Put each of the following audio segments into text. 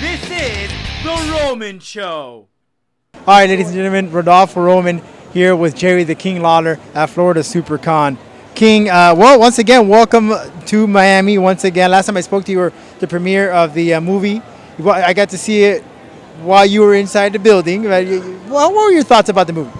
This is The Roman Show. All right, ladies and gentlemen, Rodolfo Roman here with Jerry the King Lawler at Florida SuperCon. King, well, once again, welcome to Miami. Once again, last time I spoke to you, were the premiere of the movie. I got to see it while you were inside the building. What were your thoughts about the movie?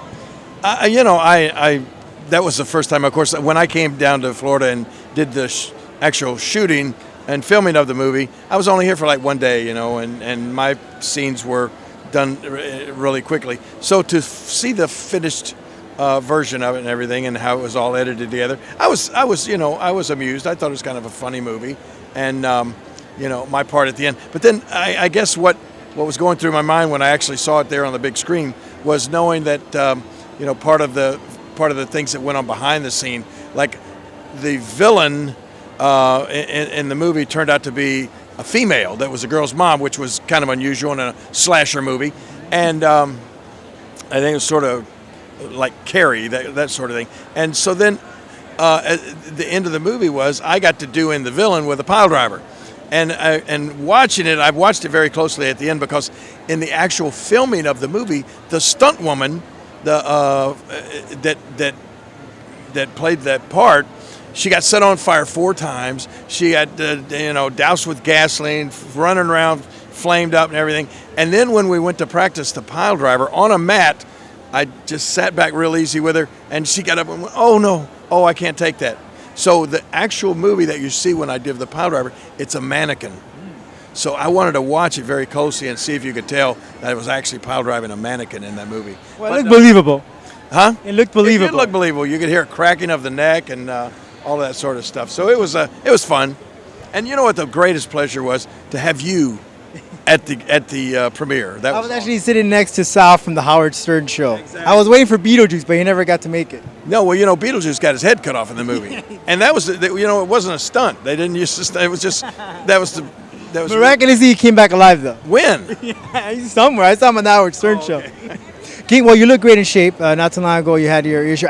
That was the first time, of course, when I came down to Florida and did the actual shooting and filming of the movie. I was only here for like one day, and my scenes were done really quickly. So to see the finished version of it and everything, and how it was all edited together, I was amused. I thought it was kind of a funny movie, and my part at the end. But then I guess what was going through my mind when I actually saw it there on the big screen was knowing that part of the things that went on behind the scene, like the villain in the movie turned out to be a female that was a girl's mom, which was kind of unusual in a slasher movie, and I think it was sort of like Carrie, that sort of thing. And so then at the end of the movie was I got to do in the villain with a pile driver. And watching it, I've watched it very closely at the end, because in the actual filming of the movie, the stunt woman that played that part, she got set on fire 4 times. She got doused with gasoline, running around, flamed up and everything. And then when we went to practice the pile driver on a mat, I just sat back real easy with her, and she got up and went, "Oh no, I can't take that." So the actual movie that you see when I did the pile driver, it's a mannequin. So I wanted to watch it very closely and see if you could tell that it was actually pile driving a mannequin in that movie. Well, it looked believable. Huh? It looked believable. It did look believable. You could hear a cracking of the neck and all that sort of stuff. So it was fun. And you know what the greatest pleasure was? To have you at the premiere. I was actually sitting next to Sal from the Howard Stern show. Exactly. I was waiting for Beetlejuice, but he never got to make it. No, well, Beetlejuice got his head cut off in the movie, and that was, it wasn't a stunt. They didn't use the stunt. It was just that was miraculously he came back alive though. When? Yeah, he's somewhere. I saw him on the Howard Stern show. King, well, you look great in shape. Not too long ago, you had your issue.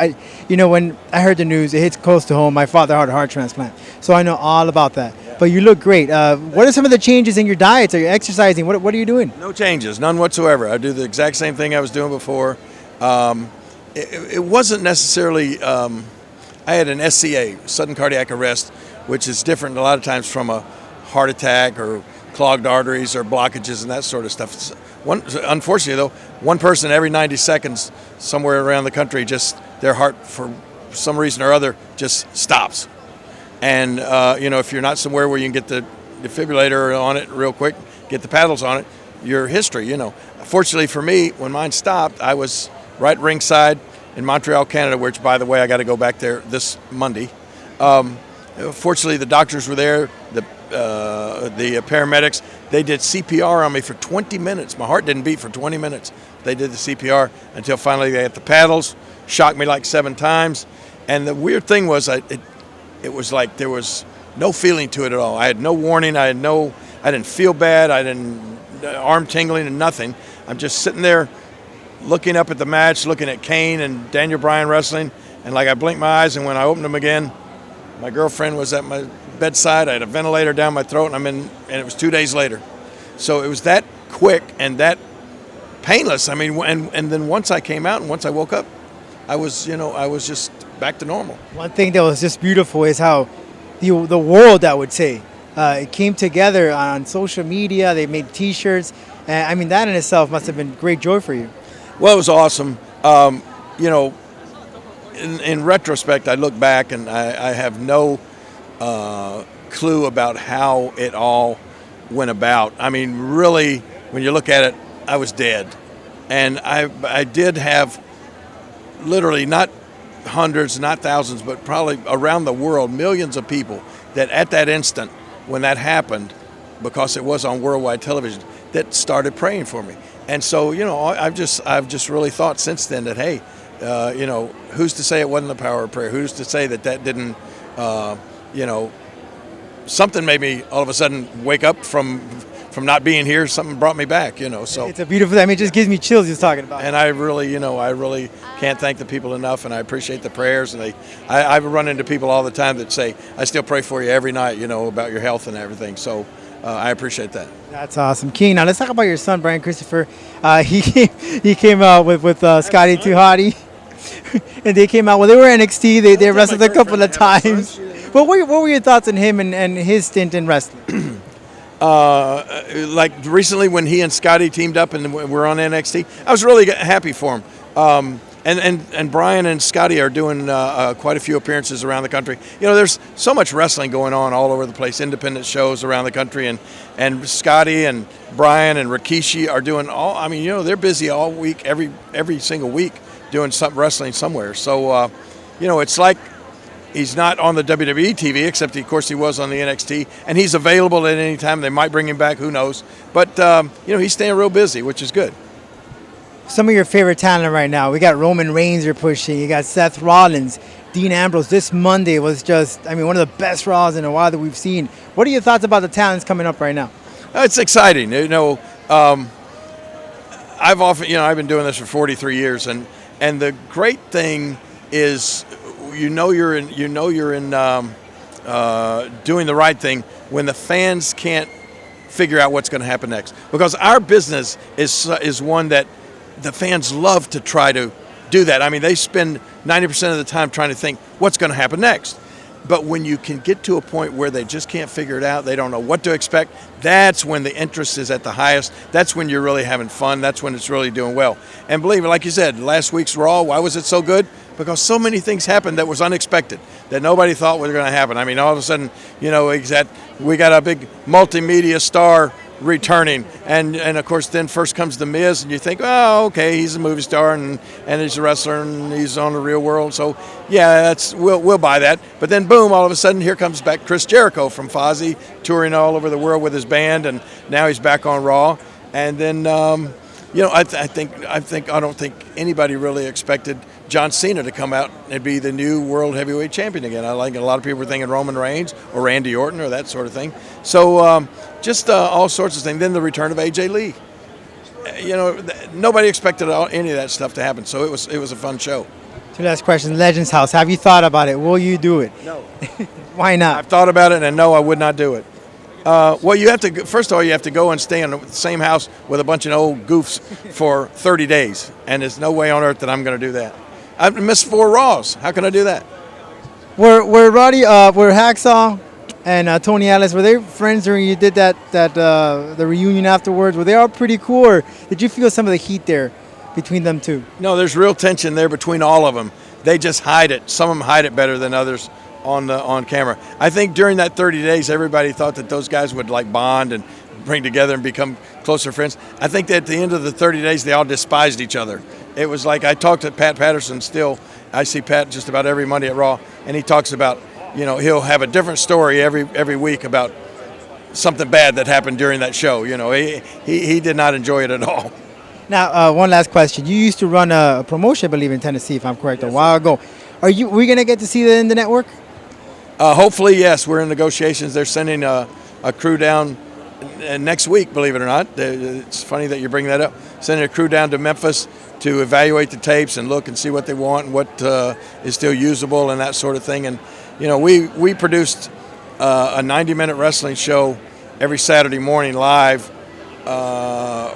When I heard the news, it hits close to home. My father had a heart transplant, so I know all about that. Yeah. But you look great. What are some of the changes in your diets? Are you exercising? What are you doing? No changes, none whatsoever. I do the exact same thing I was doing before. It wasn't necessarily. I had an SCA, sudden cardiac arrest, which is different a lot of times from a heart attack or clogged arteries or blockages and that sort of stuff. Unfortunately, though, one person every 90 seconds somewhere around the country, just their heart for some reason or other just stops. And, if you're not somewhere where you can get the defibrillator on it real quick, get the paddles on it, your history, Fortunately for me, when mine stopped, I was right ringside in Montreal, Canada, which, by the way, I got to go back there this Monday. Fortunately, the doctors were there, the paramedics. They did CPR on me for 20 minutes. My heart didn't beat for 20 minutes. They did the CPR until finally they had the paddles, shocked me like 7 times. And the weird thing was, it was like there was no feeling to it at all. I had no warning. I didn't feel bad. I didn't arm tingling and nothing. I'm just sitting there looking up at the match, looking at Kane and Daniel Bryan wrestling, and like I blinked my eyes, and when I opened them again, my girlfriend was at my bedside. I had a ventilator down my throat, and it was 2 days later. So it was that quick and that painless. I mean, and then once I came out and once I woke up, I was just back to normal. One thing that was just beautiful is how the world, I would say, it came together on social media. They made T-shirts. And that in itself must have been great joy for you. Well, it was awesome. In retrospect, I look back and I have no clue about how it all went about. I mean, really, when you look at it, I was dead. And I did have literally not hundreds, not thousands, but probably around the world, millions of people that at that instant, when that happened, because it was on worldwide television, that started praying for me. And so, I've just really thought since then that, hey, who's to say it wasn't the power of prayer? Who's to say that didn't, something made me all of a sudden wake up from not being here. Something brought me back, So it's a beautiful. It just gives me chills just talking about it. And I really can't thank the people enough, and I appreciate the prayers. And I run into people all the time that say, I still pray for you every night, about your health and everything. So I appreciate that. That's awesome, King. Now let's talk about your son, Brian Christopher. He came out with Scotty Too Hottie, and they came out. Well, they were NXT. They wrestled a couple of times. But what were your thoughts on him and his stint in wrestling? Like recently when he and Scotty teamed up and we're on NXT, I was really happy for him. And Brian and Scotty are doing quite a few appearances around the country. You know, there's so much wrestling going on all over the place, independent shows around the country, and Scotty and Brian and Rikishi are doing all. I mean, you know, they're busy all week, every single week, doing some wrestling somewhere. So, you know, it's like he's not on the WWE TV, except of course he was on the NXT, and he's available at any time. They might bring him back, who knows? But you know, he's staying real busy, which is good. Some of your favorite talent right now. We got Roman Reigns you're pushing. You got Seth Rollins, Dean Ambrose. This Monday was just, I mean, one of the best Raws in a while that we've seen. What are your thoughts about the talents coming up right now? It's exciting. You know, I've been doing this for 43 years, and the great thing is, you're in doing the right thing when the fans can't figure out what's going to happen next. Because our business is one that the fans love to try to do that. I mean, they spend 90% of the time trying to think what's going to happen next. But when you can get to a point where they just can't figure it out, they don't know what to expect, that's when the interest is at the highest. That's when you're really having fun. That's when it's really doing well. And believe me, like you said, last week's Raw, why was it so good? Because so many things happened that was unexpected, that nobody thought were going to happen. I mean, all of a sudden, you know, we got a big multimedia star returning, and of course then first comes the Miz, and you think, oh, okay, he's a movie star and he's a wrestler and he's on the real world, so yeah, we'll buy that. But then boom, all of a sudden here comes back Chris Jericho from Fozzy, touring all over the world with his band, and now he's back on Raw. And then you know, I don't think anybody really expected John Cena to come out and be the new world heavyweight champion again. I like a lot of people were thinking Roman Reigns or Randy Orton or that sort of thing. So just all sorts of things. Then the return of AJ Lee. You know, nobody expected any of that stuff to happen. So it was a fun show. Two last questions. Legends House. Have you thought about it? Will you do it? No. Why not? I've thought about it, and no, I would not do it. Well, you have to. First of all, you have to go and stay in the same house with a bunch of old goofs for 30 days, and there's no way on earth that I'm going to do that. I've missed 4 Raws. How can I do that? Were Hacksaw and Tony Ellis, were they friends during you did the reunion afterwards? Were they all pretty cool, or did you feel some of the heat there between them two? No, there's real tension there between all of them. They just hide it. Some of them hide it better than others on camera. I think during that 30 days, everybody thought that those guys would like bond and bring together and become closer friends. I think that at the end of the 30 days, they all despised each other. It was like I talked to Pat Patterson still. I see Pat just about every Monday at Raw, and he talks about, you know, he'll have a different story every week about something bad that happened during that show. You know, he did not enjoy it at all. Now, one last question. You used to run a promotion, I believe, in Tennessee, if I'm correct, a while ago. Are we going to get to see that in the network? Hopefully, yes. We're in negotiations. They're sending a crew down next week, believe it or not. It's funny that you bring that up. Sending a crew down to Memphis to evaluate the tapes and look and see what they want and what is still usable and that sort of thing. And, you know, we produced a 90-minute wrestling show every Saturday morning live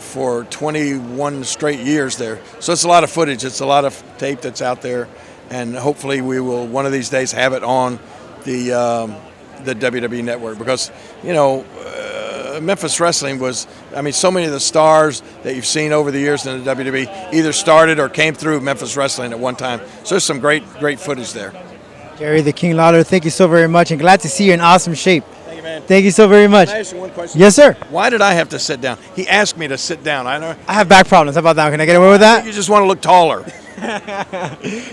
for 21 straight years there. So it's a lot of footage. It's a lot of tape that's out there. And hopefully we will one of these days have it on the WWE Network, because, you know, Memphis Wrestling was, I mean, so many of the stars that you've seen over the years in the WWE either started or came through Memphis Wrestling at one time. So there's some great footage there. Jerry the King Lawler, thank you so very much, and glad to see you in awesome shape. Thank you, man. Thank you so very much. Can I ask you one question? Yes, sir. Why did I have to sit down? He asked me to sit down. I have back problems. How about that? Can I get away with that? You just want to look taller.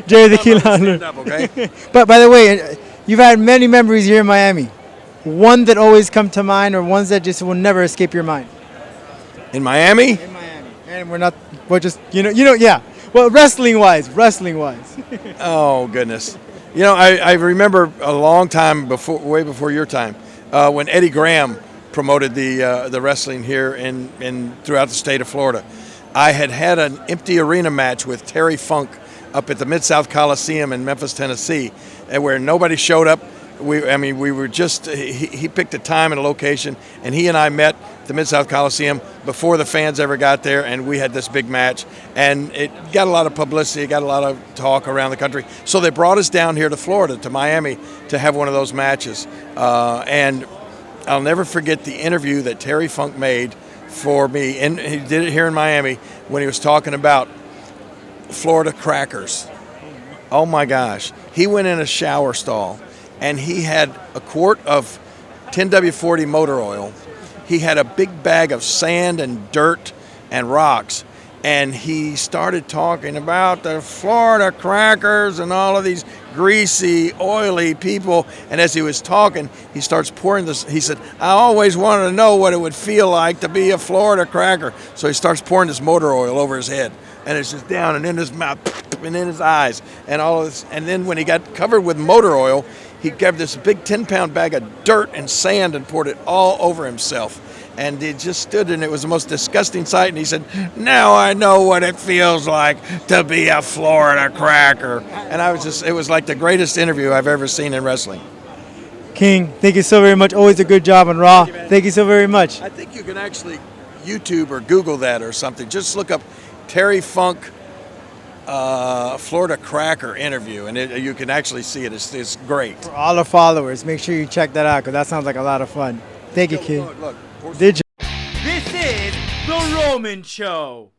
Jerry the King Lawler. Okay? But by the way, you've had many memories here in Miami. One that always come to mind, or ones that just will never escape your mind? In Miami? In Miami. And we're just, yeah. Well, wrestling-wise. Oh, goodness. You know, I remember a long time before, way before your time, when Eddie Graham promoted the wrestling here in throughout the state of Florida. I had an empty arena match with Terry Funk up at the Mid-South Coliseum in Memphis, Tennessee, and where nobody showed up. We were just, he picked a time and a location, and he and I met at the Mid-South Coliseum before the fans ever got there, and we had this big match. And it got a lot of publicity, it got a lot of talk around the country. So they brought us down here to Florida, to Miami, to have one of those matches. And I'll never forget the interview that Terry Funk made for me, and he did it here in Miami, when he was talking about Florida crackers. Oh my gosh. He went in a shower stall, and he had a quart of 10W40 motor oil. He had a big bag of sand and dirt and rocks, and he started talking about the Florida crackers and all of these greasy, oily people. And as he was talking, he starts pouring this. He said, I always wanted to know what it would feel like to be a Florida cracker. So he starts pouring this motor oil over his head, and it's just down and in his mouth and in his eyes and all of this. And then when he got covered with motor oil, he grabbed this big 10-pound bag of dirt and sand and poured it all over himself. And he just stood, and it was the most disgusting sight. And he said, now I know what it feels like to be a Florida cracker. And it was like the greatest interview I've ever seen in wrestling. King, thank you so very much. Always a good job on Raw. Thank you so very much. I think you can actually YouTube or Google that or something. Just look up Terry Funk Florida cracker interview, and you can actually see it. It's great. For all the followers, make sure you check that out, because that sounds like a lot of fun. Thank you, King. Look. Did you? This is The Roman Show.